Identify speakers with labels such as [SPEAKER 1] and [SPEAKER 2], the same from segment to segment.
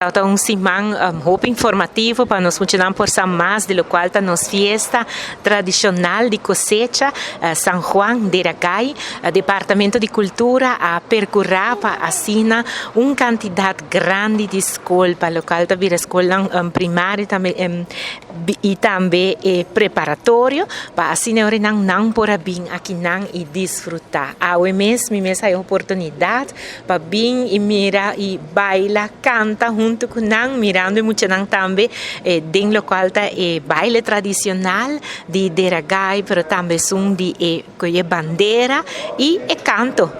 [SPEAKER 1] Está un simán hope informativo para nos funcionar por San Más, de lo cual está nos fiesta tradicional de cosecha San Juan de Racay, Departamento de Cultura a percurar para asina una cantidad grande de escola, para lo cual está escola primaria también y también preparatorio para asina ahora nan por bien aquí nan y disfrutar. Ahora mi mes hay oportunidad para bien y mira y baila, canta junto con nan, mirando mucho nan también den lo cual está baile tradicional de Racay, pero también son de bandera y canto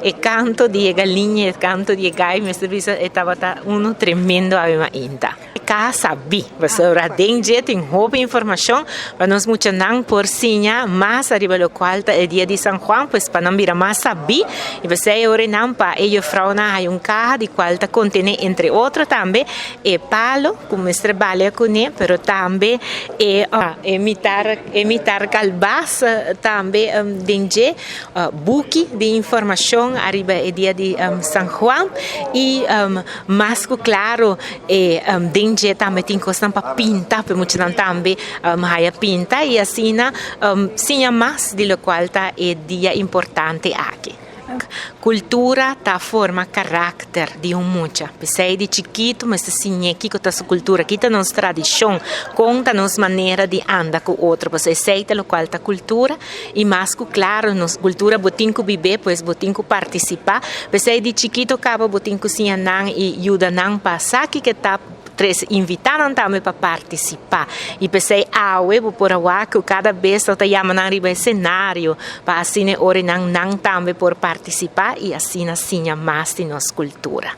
[SPEAKER 1] de galinha, canto de gai, me servicio estaba uno tremendo avema inta. Casa B, você ora dentro tem roupa informação para nós muito não por sinha, mas arriba lo qual é dia de São Juan, pues para não virar mais B e você ora não para ello frauna hay carro de qual contém entre outros também palo como se trabalha com ele, pero também imitar calbasa também dentro buque de informação arriba é dia de São Juan e mais claro dentro também tem coisa para pintar, para muitos também haya pinta e assim sim mais de lo qual é dia importante aqui. Cultura ta forma caráter de mucha. Sei de chiquito, mas assim aqui com a sua cultura, aqui tá nossa tradição, conta nossa maneira de andar com outro. Você sei lo qual tá cultura e mais claro, nossa cultura botinco viver, pois botinco participar. Sei de chiquito acaba botinco sim nan e ajuda nan passar que tá invitaram também para participar e pensei por agora que cada vez está chamando arriba cenário para assim ora não também por participar e assim mais de nossa cultura.